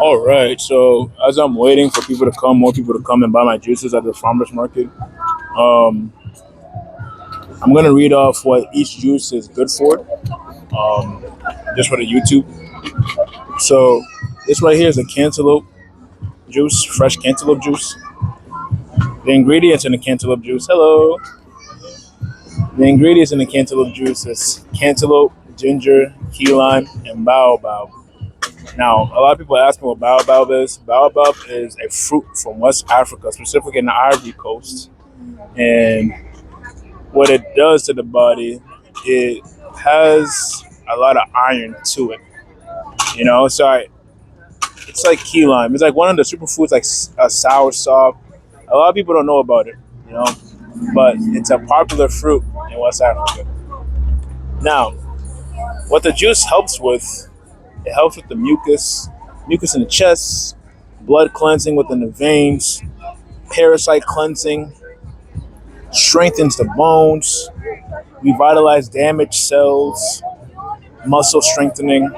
All right. So as I'm waiting for people to come, more people to come and buy my juices at the farmers market, um, I'm gonna read off what each juice is good for, um, just for the YouTube. So this right here is a cantaloupe juice, fresh cantaloupe juice. The ingredients in the cantaloupe juice. Hello. The ingredients in the cantaloupe juice is cantaloupe, ginger, key lime, and baobab. Now, a lot of people ask me what baobab is. Baobab is a fruit from West Africa, specifically in the Ivory Coast. And what it does to the body, it has a lot of iron to it. It's like key lime. It's like one of the superfoods, like a sour sop. A lot of people don't know about it, you know, but it's a popular fruit in West Africa. Now, what the juice helps with, it helps with the mucus in the chest, blood cleansing within the veins, parasite cleansing, strengthens the bones, revitalize damaged cells, muscle strengthening.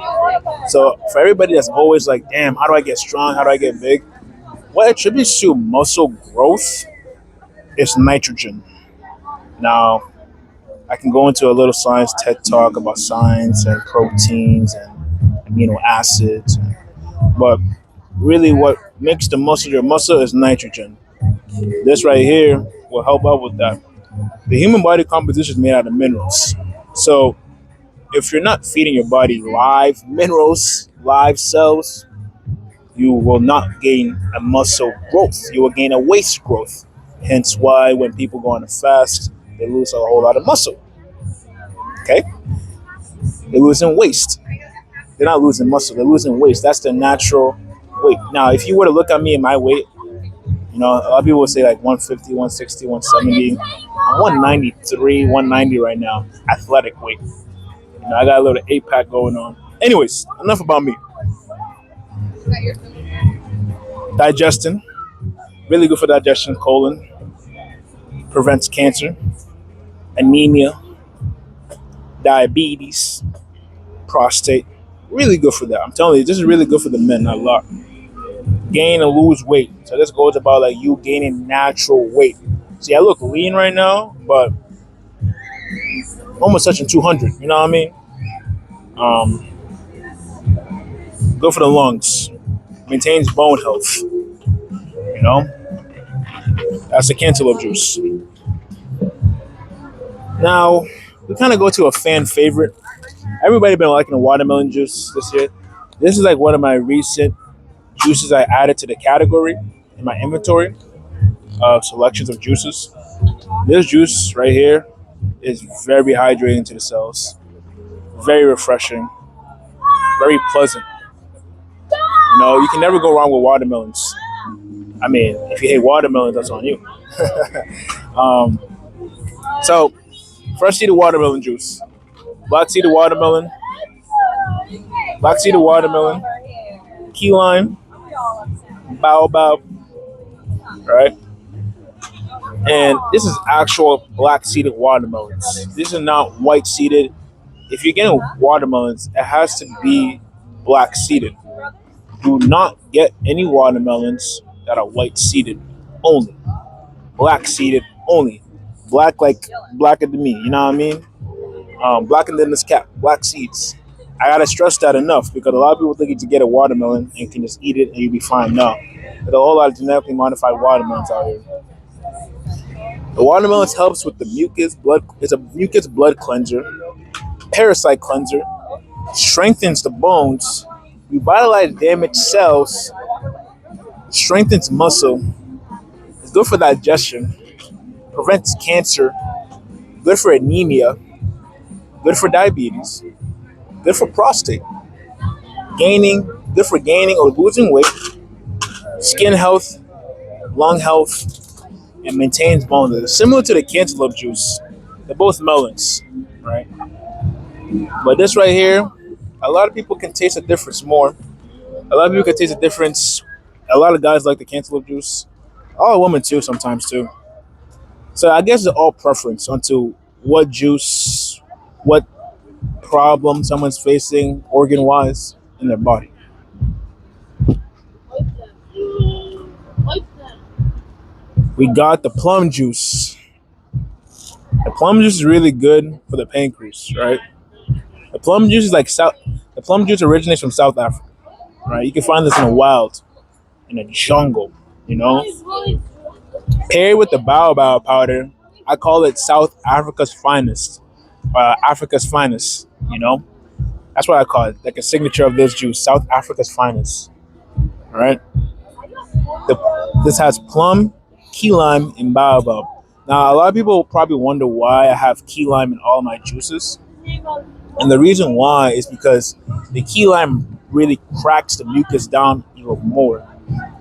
So for everybody that's always like, damn, how do I get strong? How do I get big? What attributes to muscle growth is nitrogen. Now, I can go into a little science TED talk about science and proteins and amino acids, but really what makes the muscle your muscle is nitrogen. This right here will help out with that. The human body composition is made out of minerals. So if you're not feeding your body live minerals, live cells, you will not gain a muscle growth. You will gain a waste growth. Hence why when people go on a fast, they lose a whole lot of muscle. Okay? They're losing waste. They're not losing muscle, they're losing waste. That's the natural weight. Now, if you were to look at me and my weight, a lot of people would say like 150, 160, 170. I'm 193, 190 right now. Athletic weight. I got a little 8-pack going on. Anyways, enough about me. Digestion. Really good for digestion, colon. Prevents cancer, anemia, diabetes, prostate. Really good for that. I'm telling you, this is really good for the men a lot. Gain and lose weight. So this goes about like you gaining natural weight. See, I look lean right now, but almost touching 200. You know what I mean? Good for the lungs. Maintains bone health. That's the cantaloupe juice. Now, we kind of go to a fan favorite. Everybody been liking the watermelon juice this year. This is like one of my recent juices I added to the category in my inventory of selections of juices. This juice right here is very hydrating to the cells, very refreshing, very pleasant. You can never go wrong with watermelons. I mean, if you hate watermelons, that's on you. So, fresh seeded watermelon juice, black seeded watermelon, key lime, baobab, right? And this is actual black seeded watermelons. These are not white seeded. If you're getting watermelons, it has to be black seeded. Do not get any watermelons that are white seeded only. Black seeded only. Black like blacker than me, you know what I mean? Blacker than this cap, black seeds. I gotta stress that enough because a lot of people think you can get a watermelon and can just eat it and you'll be fine. No. There's a whole lot of genetically modified watermelons out here. The watermelon helps with the mucus blood. It's a mucus blood cleanser, parasite cleanser, strengthens the bones, revitalizes damaged cells, strengthens muscle. It's good for digestion, prevents cancer, good for anemia, good for diabetes, good for prostate, good for gaining or losing weight, skin health, lung health, and maintains bone. It's similar to the cantaloupe juice. They're both melons, right? But this right here, a lot of people can taste the difference more. A lot of people can taste the difference. A lot of guys like the cantaloupe juice. All women too, sometimes too. So I guess it's all preference onto what juice, what problem someone's facing organ-wise in their body. We got the plum juice. The plum juice is really good for the pancreas, right? The plum juice is like South. The plum juice originates from South Africa, right? You can find this in the wild, in the jungle, you know. Paired with the baobab powder, I call it South Africa's finest, Africa's finest. You know, that's what I call it, like a signature of this juice, South Africa's finest. All right. This has plum, key lime, and baobab. Now, a lot of people probably wonder why I have key lime in all my juices. And the reason why is because the key lime really cracks the mucus down even more.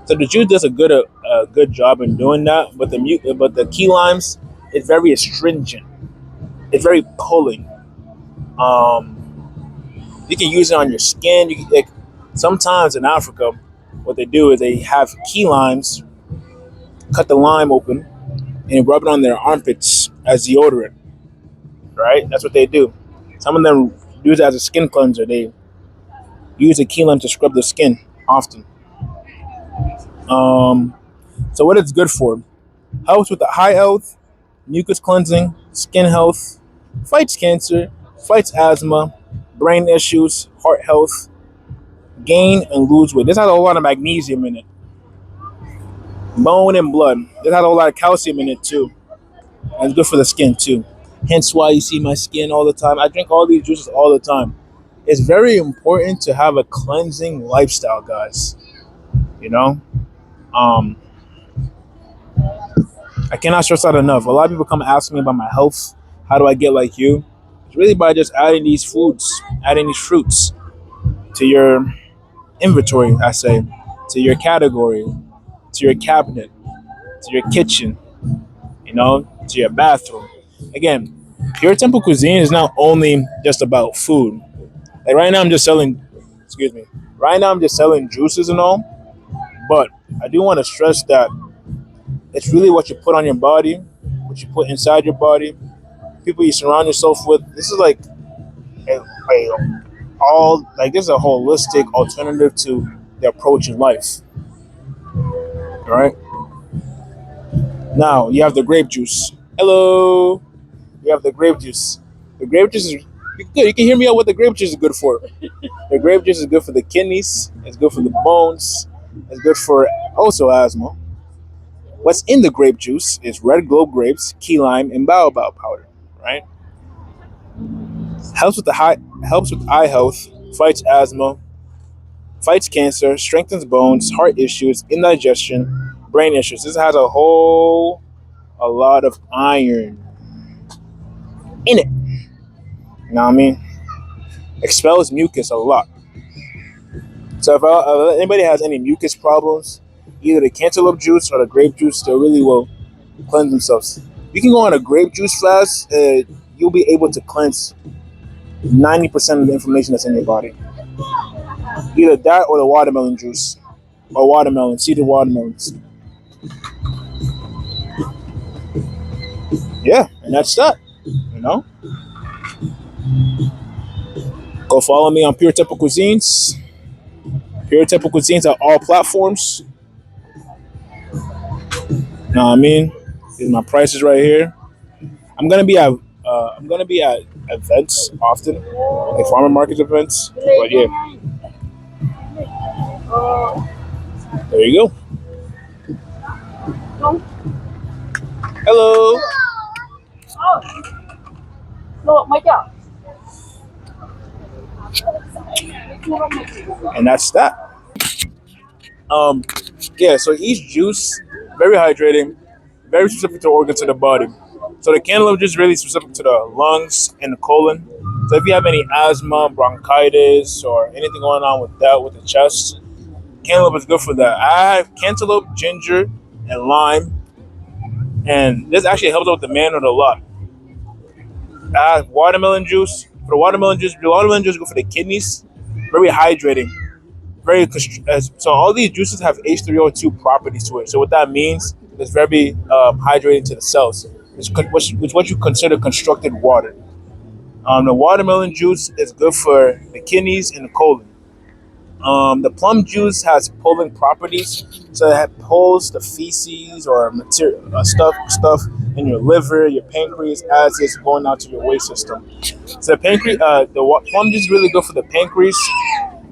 So the juice does a good job in doing that, but the key limes is very astringent. It's very pulling. Um, you can use it on your skin. Sometimes in Africa, what they do is they have key limes, cut the lime open, and rub it on their armpits as deodorant. Right? That's what they do. Some of them use it as a skin cleanser. They use the key lime to scrub the skin often. Um, so what it's good for? Helps with the high health, mucus cleansing, skin health, fights cancer, fights asthma, brain issues, heart health, gain and lose weight. This has a lot of magnesium in it, bone and blood. This has a lot of calcium in it too. And it's good for the skin too. Hence why you see my skin all the time. I drink all these juices all the time. It's very important to have a cleansing lifestyle, guys. You know, um, I cannot stress that enough. A lot of people come ask me about my health. How do I get like you? It's really by just adding these foods, adding these fruits to your inventory, I say, to your category, to your cabinet, to your kitchen, to your bathroom. Again, Pure Temple Cuisine is not only just about food. Like right now, I'm just selling, excuse me, right now I'm just selling juices and all, but I do want to stress that it's really what you put on your body, what you put inside your body, people you surround yourself with. This is like this is a holistic alternative to the approach in life. All right. Now you have the grape juice. Hello. You have the grape juice. The grape juice is good. You can hear me out what the grape juice is good for. The grape juice is good for the kidneys. It's good for the bones. It's good for also asthma. What's in the grape juice is red globe grapes, key lime, and baobab powder. Right? Helps with eye health, fights asthma, fights cancer, strengthens bones, heart issues, indigestion, brain issues. This has a lot of iron in it. You know what I mean? Expels mucus a lot. So if anybody has any mucus problems, either the cantaloupe juice or the grape juice, they really will cleanse themselves. You can go on a grape juice fast. You'll be able to cleanse 90% of the inflammation that's in your body. Either that or the watermelon juice, or seeded watermelons. Yeah, and that's that. You know, go follow me on Pure Temple Cuisines. Pure Temple Cuisines on all platforms. Know what I mean? These are my prices right here. I'm gonna be at events often, like farmer market events. But yeah, there you go. Hello. And that's that. Um, yeah. So each juice, very hydrating, very specific to organs of the body. So the cantaloupe juice is really specific to the lungs and the colon. So if you have any asthma, bronchitis, or anything going on with that with the chest, cantaloupe is good for that. I have cantaloupe, ginger, and lime, and this actually helps out with the manhood a lot. I have watermelon juice. For the watermelon juice go for the kidneys. Very hydrating. So all these juices have H3O2 properties to it. So what that means is very hydrating to the cells. It's what you consider constructed water. The watermelon juice is good for the kidneys and the colon. The plum juice has pulling properties, so it pulls the feces or material stuff in your liver, your pancreas, as it's going out to your waste system. So the pancreas, plum juice is really good for the pancreas,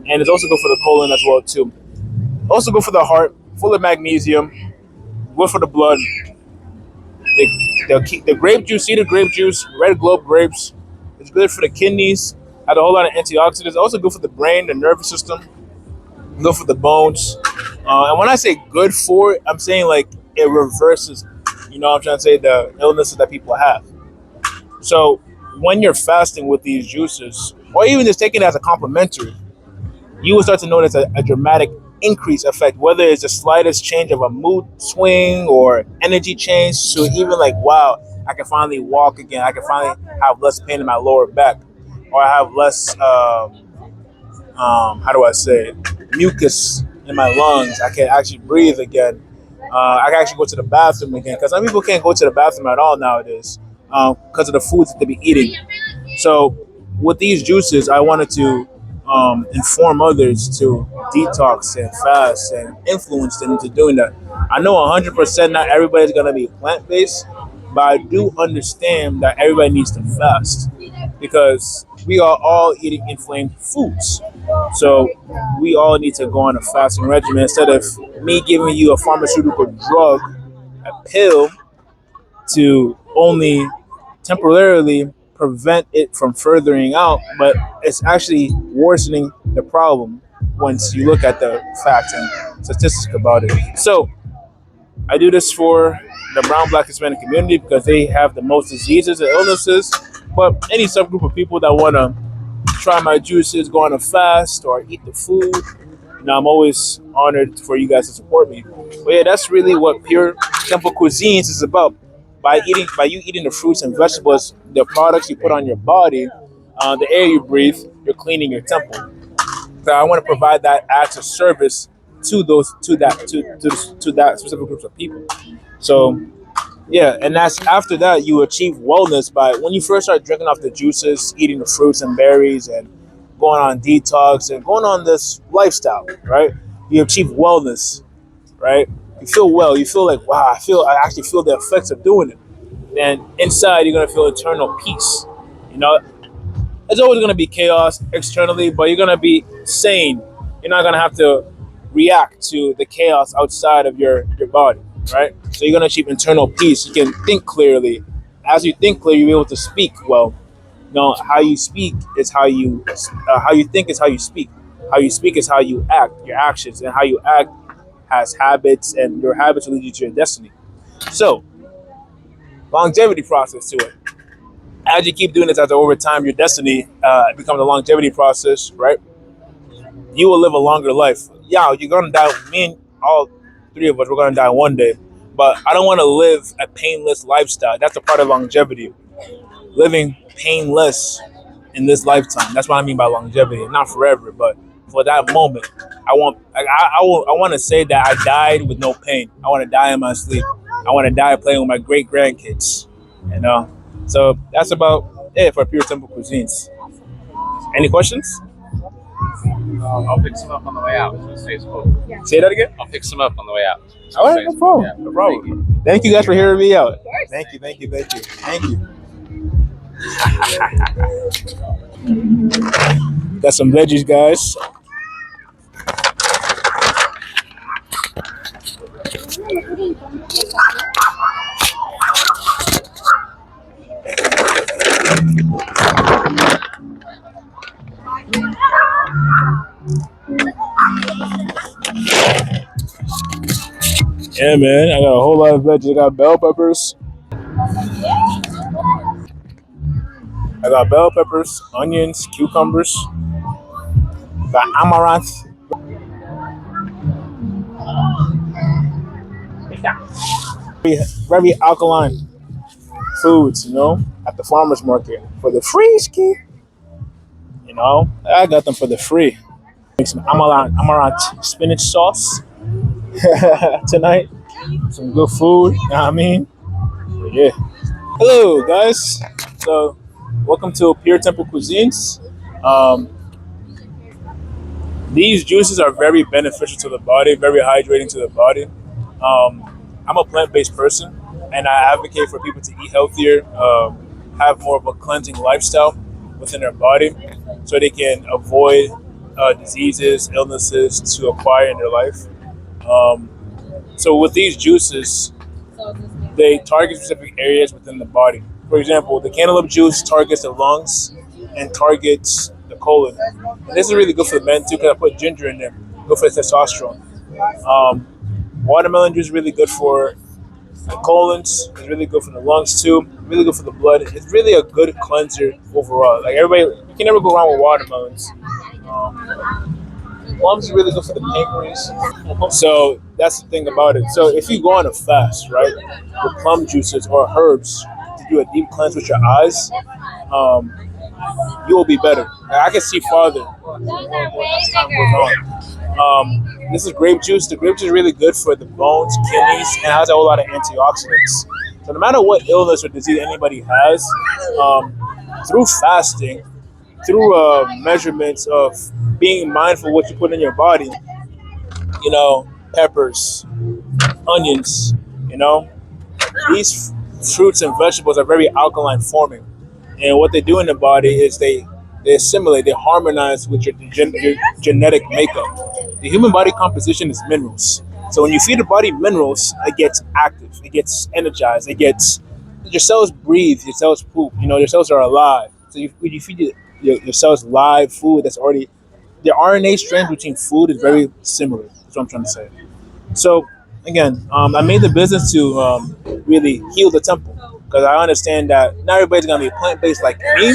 and it's also good for the colon as well too. Also good for the heart, full of magnesium, good for the blood. The grape juice, cedar grape juice, red globe grapes, it's good for the kidneys. Has a whole lot of antioxidants. Also good for the brain, the nervous system, good for the bones. And when I say good for it, I'm saying like it reverses, I'm trying to say the illnesses that people have. So when you're fasting with these juices, or even just taking it as a complimentary, you will start to notice a dramatic increase effect, whether it's the slightest change of a mood swing or energy change to even like, wow, I can finally walk again. I can finally have less pain in my lower back, or I have less, how do I say, it? Mucus in my lungs. I can actually breathe again. I can actually go to the bathroom again because some people can't go to the bathroom at all nowadays because of the foods that they be eating. So with these juices, I wanted to inform others to detox and fast and influence them into doing that. I know 100% not everybody's gonna be plant based, but I do understand that everybody needs to fast because we are all eating inflamed foods. So we all need to go on a fasting regimen instead of me giving you a pharmaceutical drug, a pill, to only temporarily prevent it from furthering out, but it's actually worsening the problem once you look at the facts and statistics about it. So I do this for the brown, black, Hispanic community because they have the most diseases and illnesses. But any subgroup of people that want to try my juices, go on a fast, or eat the food, I'm always honored for you guys to support me. But yeah, that's really what Pure Temple Cuisines is about. By you eating the fruits and vegetables, the products you put on your body, the air you breathe, you're cleaning your temple. So I want to provide that as a service to those to that specific groups of people. So yeah, and that's after that you achieve wellness by when you first start drinking off the juices, eating the fruits and berries, and going on detox and going on this lifestyle, right? You achieve wellness, right? You feel well. You feel like, wow, I actually feel the effects of doing it. And inside, you're gonna feel eternal peace. You know, there's always gonna be chaos externally, but you're gonna be sane. You're not gonna have to react to the chaos outside of your body, right? So you're gonna achieve internal peace. You can think clearly. As you think clearly, you'll be able to speak well. How you speak is how you think is how you speak. How you speak is how you act, your actions, and how you act has habits, and your habits will lead you to your destiny. So, longevity process to it. As you keep doing this, as over time, your destiny becomes a longevity process, right? You will live a longer life. Yeah, you're gonna die. Me and all three of us, we're gonna die one day. But I don't want to live a painless lifestyle. That's a part of longevity. Living painless in this lifetime. That's what I mean by longevity. Not forever, but for that moment. I want to say that I died with no pain. I want to die in my sleep. I want to die playing with my great grandkids. You know, so that's about it for Pure Temple Cuisines. Any questions? I'll pick some up on the way out. So stay spoken. Say that again. I'll pick some up on the way out. So All right, no problem. Yeah. No problem. Thank you guys for hearing me out. Thank you. Thank you. Got some veggies, guys. Yeah, man. I got a whole lot of veggies. I got bell peppers. I got bell peppers, onions, cucumbers. Got amaranth. Very alkaline foods, at the farmers market for the free ski. I got them for the free. Make some amaranth spinach sauce tonight. Some good food. You know what I mean? Yeah. Hello, guys. So, welcome to Pure Temple Cuisines. Um, These juices are very beneficial to the body, very hydrating to the body. Um, I'm a plant-based person, and I advocate for people to eat healthier, have more of a cleansing lifestyle within their body, so they can avoid diseases, illnesses to acquire in their life. Um, so with these juices, they target specific areas within the body. For example, the cantaloupe juice targets the lungs and targets the colon. And this is really good for the men too because I put ginger in there, good for the testosterone. Um, Watermelon juice is really good for the colons. It's really good for the lungs too. Really good for the blood. It's really a good cleanser overall. Like everybody, you can never go wrong with watermelons. Plums is really good for the pancreas. So that's the thing about it. So if you go on a fast, right, with plum juices or herbs to do a deep cleanse with your eyes, um, you will be better. I can see farther as time goes on. This is grape juice. The grape juice is really good for the bones, kidneys, and has a whole lot of antioxidants. So no matter what illness or disease anybody has, um, through fasting, through measurements of being mindful of what you put in your body, peppers, onions, you know, these fruits and vegetables are very alkaline forming. And what they do in the body is they assimilate, they harmonize with your genetic makeup. The human body composition is minerals. So when you feed the body minerals, it gets active, it gets energized, your cells breathe, your cells poop, your cells are alive. So when you feed your cells live food that's already, the RNA strength between food is very similar. That's what I'm trying to say. So again, I made the business to really heal the temple because I understand that not everybody's gonna be plant based like me,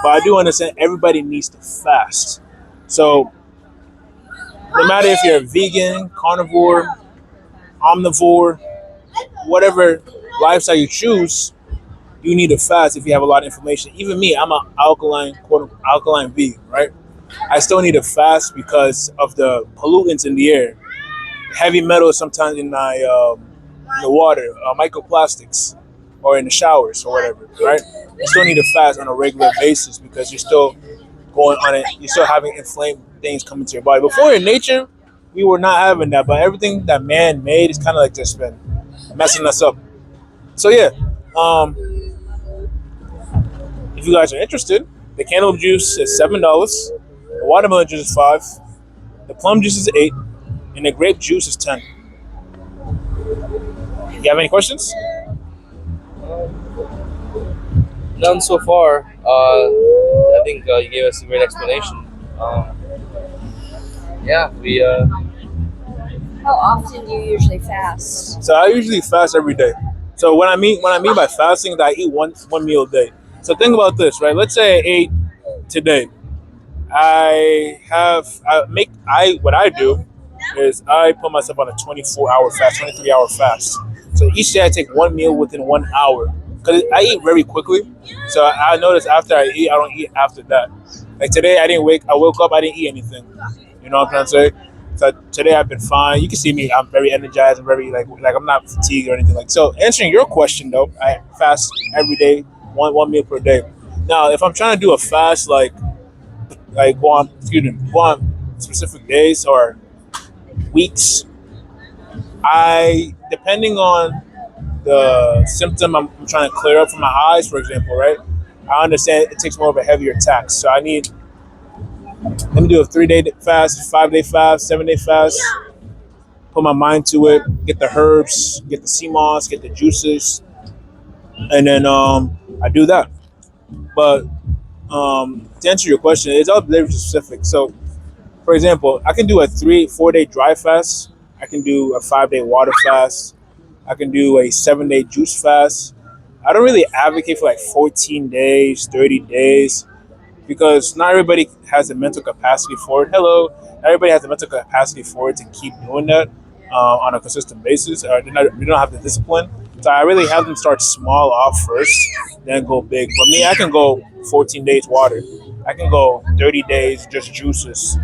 but I do understand everybody needs to fast. So no matter if you're a vegan, carnivore, omnivore, whatever lifestyle you choose, you need to fast if you have a lot of inflammation. Even me, I'm an alkaline, quote alkaline vegan, right? I still need to fast because of the pollutants in the air, heavy metals sometimes in the water, microplastics, or in the showers or whatever, right? You still need to fast on a regular basis because you're still going on it. You're still having inflamed things coming to your body. Before in nature, we were not having that, but everything that man made is kind of like just been messing us up. So yeah, um, if you guys are interested, the cantaloupe juice is $7. The watermelon juice is 5. The plum juice is 8, and the grape juice is 10. You have any questions? None so far. I think you gave us a great explanation. Yeah, we How often do you usually fast? So I usually fast every day. So when I mean by fasting, I eat one meal a day. So think about this, right? Let's say I ate today. I what I do is I put myself on a 24-hour fast, 23-hour fast. So each day I take one meal within 1 hour because I eat very quickly. So I notice after I eat, I don't eat after that. Like today, I woke up, I didn't eat anything. You know what I'm trying to say? So today I've been fine. You can see me. I'm very energized. I'm very like I'm not fatigued or anything like. So answering your question though, I fast every day, one meal per day. Now, if I'm trying to do a fast go on specific days or weeks, I depending on the symptom I'm trying to clear up from my eyes, for example, right? I understand it takes more of a heavier tax, so I need let me do a 3 day fast, 5 day fast, 7 day fast. Put my mind to it. Get the herbs, get the sea moss, get the juices, and then I do that. But to answer your question, it's all very specific. So, for example, I can do a 4 day dry fast. I can do a 5 day water fast. I can do a 7 day juice fast. I don't really advocate for like 14 days, 30 days, because not everybody has the mental capacity for it. Hello, not everybody has the mental capacity for it to keep doing that on a consistent basis, or they don't have the discipline. So I really have them start small off first, then go big. But me, I can go 14 days water. I can go 30 days just juices.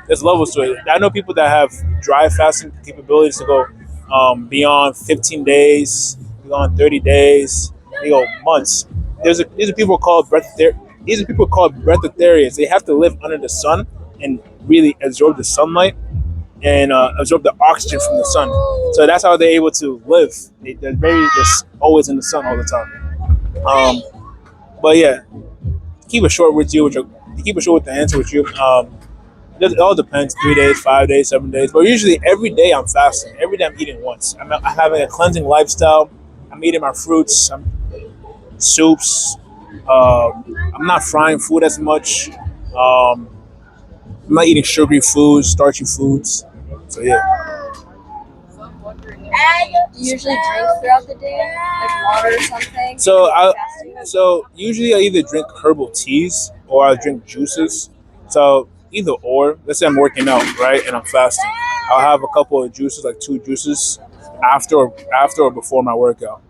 There's levels to it. I know people that have dry fasting capabilities to go beyond 15 days, beyond 30 days, they go months. These are people called breatharians. They have to live under the sun and really absorb the sunlight and absorb the oxygen from the sun. So that's how they're able to live. They're just always in the sun all the time. But yeah, keep it short with you. Keep it short with the answer with you. It all depends. 3 days, 5 days, 7 days. But usually every day I'm fasting. Every day I'm eating once. I'm having a cleansing lifestyle. I'm eating my fruits, soups. I'm not frying food as much. I'm not eating sugary foods, starchy foods. So yeah. Do you usually drink throughout the day, like water or something? So usually I either drink herbal teas or I drink juices. So either or. Let's say I'm working out, right, and I'm fasting. I'll have a couple of juices, like 2 juices, after or before my workout.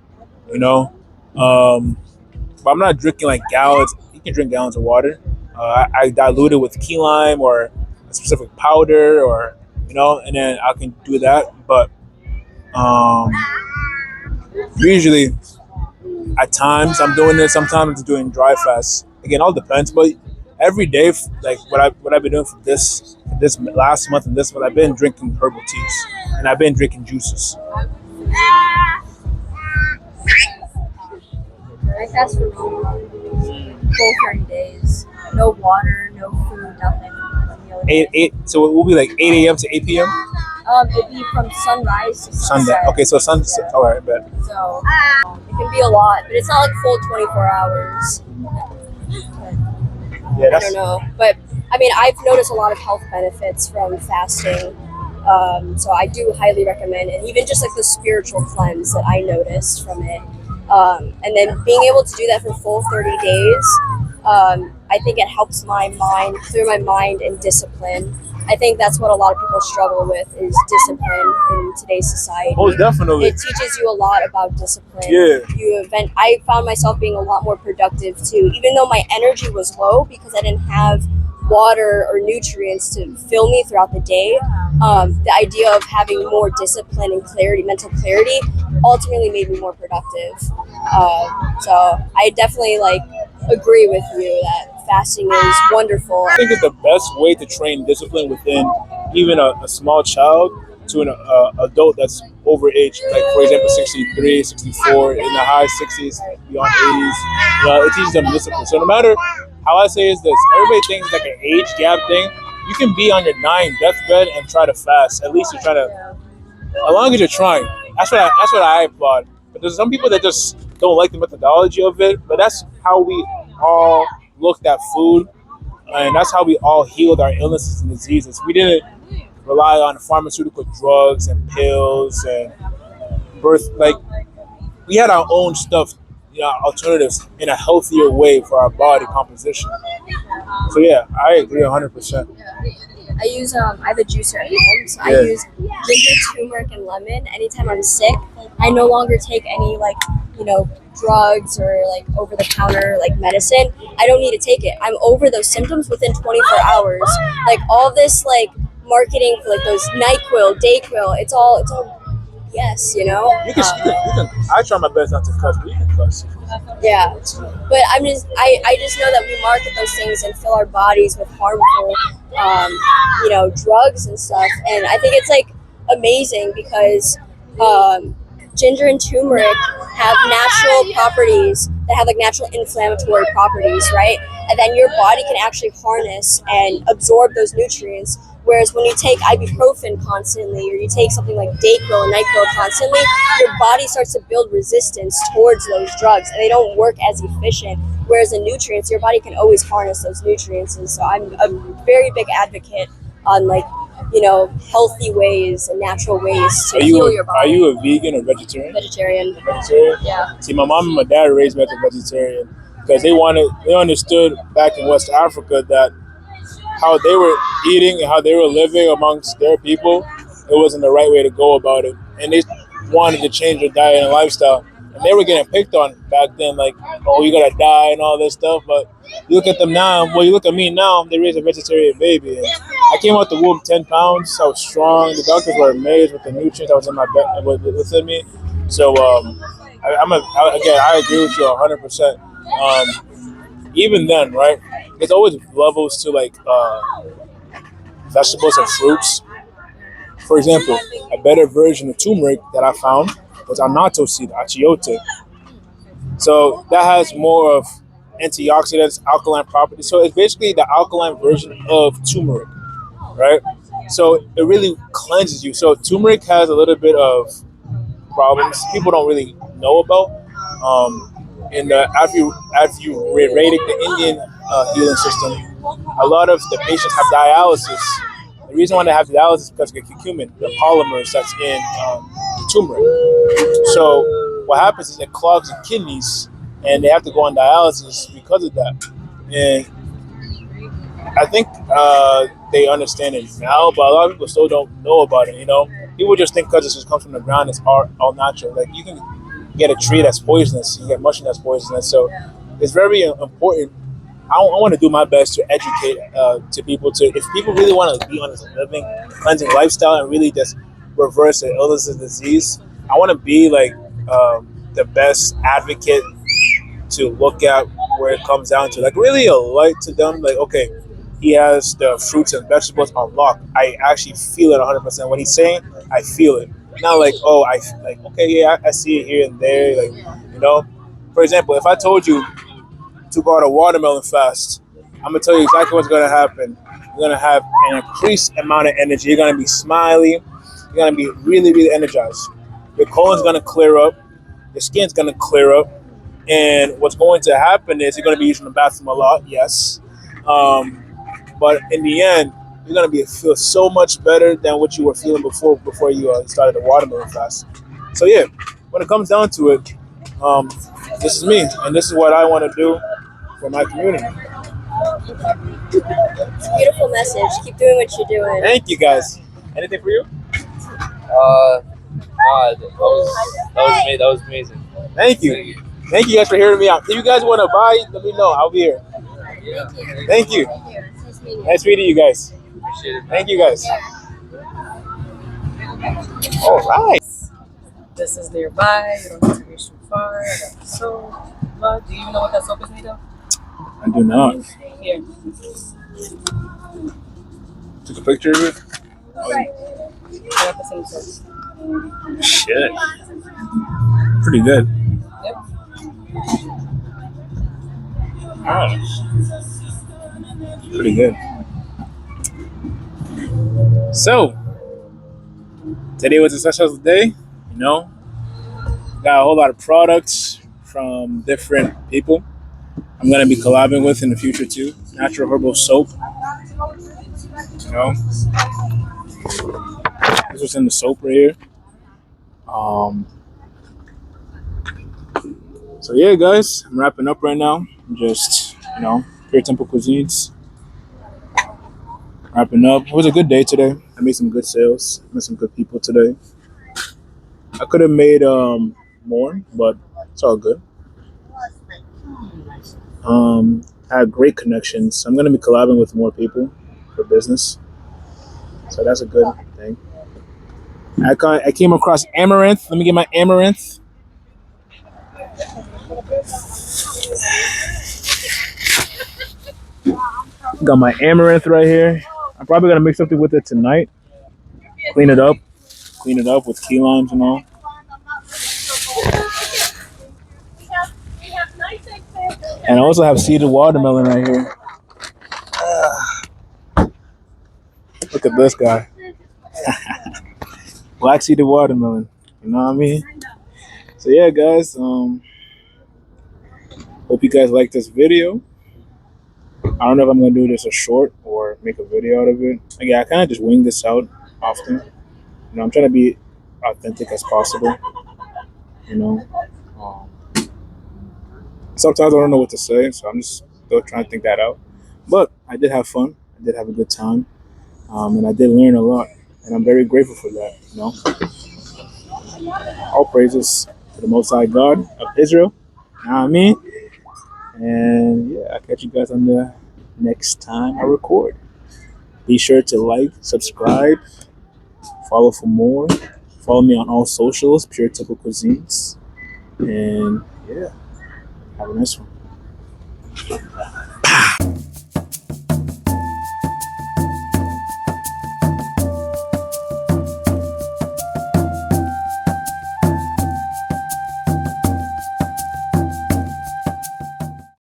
You know, but I'm not drinking like gallons. You can drink gallons of water. I dilute it with key lime or a specific powder, or and then I can do that. But um, usually, at times I'm doing this. Sometimes I'm doing dry fast. Again, all depends. But every day, like what I've been doing for this last month and this month, I've been drinking herbal teas and I've been drinking juices. I fast for full 30 days. No water, no food, nothing. Eight. So it will be like 8 a.m. to 8 p.m. It'd be from sunrise to Sunday. sunset. Okay, so sunset. Yeah. All right, bet. So it can be a lot, but it's not like full 24 hours. Yeah, I don't know, but I mean, I've noticed a lot of health benefits from fasting. So I do highly recommend it. Even just like the spiritual cleanse that I noticed from it. And then being able to do that for full 30 days, I think it helps my mind, clear my mind and discipline. I think that's what a lot of people struggle with is discipline in today's society. Most definitely. It teaches you a lot about discipline. Yeah. I found myself being a lot more productive too, even though my energy was low because I didn't have water or nutrients to fill me throughout the day. The idea of having more discipline and clarity, mental clarity, ultimately made me more productive. So I definitely agree with you that fasting is wonderful. I think it's the best way to train discipline within even a small child to an adult that's over age, like for example 63, 64, in the high 60s, beyond 80s. It teaches them discipline. So no matter how I say is this, everybody thinks like an age gap thing. You can be on your 9 deathbed and try to fast. At least you're trying to, as long as you're trying. That's what I applaud. But there's some people that just don't like the methodology of it. But that's how we all looked at food, and that's how we all healed our illnesses and diseases. We didn't rely on pharmaceutical drugs and pills and we had our own stuff, alternatives in a healthier way for our body composition. So yeah, I agree 100%. I have a juicer at home, so I use ginger, turmeric, and lemon. Anytime I'm sick, I no longer take any drugs or over-the-counter medicine. I don't need to take it. I'm over those symptoms within 24 hours. All this marketing for those NyQuil, DayQuil, it's all yes, You can. I try my best not to cuss, but you can cuss. Yeah, but I just know that we market those things and fill our bodies with harmful, drugs and stuff. And I think it's amazing because ginger and turmeric have natural properties that have natural inflammatory properties, right? And then your body can actually harness and absorb those nutrients. Whereas when you take ibuprofen constantly, or you take something like DayQuil and NyQuil constantly, your body starts to build resistance towards those drugs, and they don't work as efficient. Whereas the nutrients, your body can always harness those nutrients. And so I'm a very big advocate on healthy ways and natural ways to heal your body. Are you a vegan or vegetarian? Vegetarian. Vegetarian? Yeah. See, my mom and my dad raised me as a vegetarian because they understood back in West Africa that how they were eating and how they were living amongst their people, it wasn't the right way to go about it. And they wanted to change their diet and lifestyle. And they were getting picked on back then, oh, you gotta die and all this stuff. But you look at them now, you look at me now, they raised a vegetarian baby. And I came out the womb 10 pounds, I was strong. The doctors were amazed with the nutrients that was in my within me. So I agree with you 100%. Even then, right? There's always levels to vegetables and fruits. For example, a better version of turmeric that I found was annatto seed, achiote. So that has more of antioxidants, alkaline properties. So it's basically the alkaline version of turmeric, right? So it really cleanses you. So turmeric has a little bit of problems people don't really know about. In the Ayurvedic, the Indian healing system, a lot of the patients have dialysis. The reason why they have dialysis is because of the curcumin, the polymers that's in the turmeric. So what happens is it clogs the kidneys, and they have to go on dialysis because of that. And I think they understand it now, but a lot of people still don't know about it. People just think because it just comes from the ground, it's all natural. Like you can get a tree that's poisonous, you get mushroom that's poisonous. So it's very important. I want to do my best to educate to people. If people really want to be on this living, cleansing lifestyle and really just reverse the illness and disease, I want to be like the best advocate to look at where it comes down to. Like really a light to them. Like okay, he has the fruits and vegetables unlocked. I actually feel it 100%. What he's saying, I feel it. Not like oh, I like okay, yeah, I see it here and there. Like for example, if I told you to go on a watermelon fast, I'm gonna tell you exactly what's gonna happen. You're gonna have an increased amount of energy. You're gonna be smiley. You're gonna be really, really energized. Your colon's gonna clear up. Your skin's gonna clear up. And what's going to happen is you're gonna be using the bathroom a lot, yes. But in the end, you're gonna feel so much better than what you were feeling before you started the watermelon fast. So yeah, when it comes down to it, this is me, and this is what I want to do for my community. Beautiful message. Keep doing what you're doing. Thank you guys. Anything for you? That was amazing. Thank you. Thank you guys for hearing me out. If you guys want to buy, let me know. I'll be here. Thank you. Nice meeting you guys. Appreciate it. Thank you guys. All right. This is nearby. You don't have to reach too far. I got the soap. But do you even know what that soap is made of? I do not. Here. Took a picture of it. I got the same soap. Shit. Pretty good. Yep. Oh. Pretty good. So, today was a special day. Got a whole lot of products from different people I'm going to be collabing with in the future too. Natural herbal soap. This was in the soap right here. So yeah, guys, I'm wrapping up right now. I'm just, Pure Temple Cuisines. Wrapping up. It was a good day today. I made some good sales. Met some good people today. I could have made more, but it's all good. I had great connections. I'm going to be collabing with more people for business. So that's a good thing. I came across amaranth. Let me get my amaranth. Got my amaranth right here. I'm probably going to mix something with it tonight. Clean it up with key limes and all. And I also have seeded watermelon right here. Look at this guy. Black seeded watermelon. You know what I mean? So yeah, guys. Hope you guys like this video. I don't know if I'm gonna do this a short or make a video out of it. Again, I kind of just wing this out often. I'm trying to be authentic as possible. Sometimes I don't know what to say, so I'm just still trying to think that out. But I did have fun. I did have a good time, and I did learn a lot, and I'm very grateful for that. All praises to the Most High God of Israel. You know what I mean? And yeah, I'll catch you guys on the next time I record. Be sure to like, subscribe, follow for more. Follow me on all socials, Pure Temple Cuisines. And yeah, have a nice one.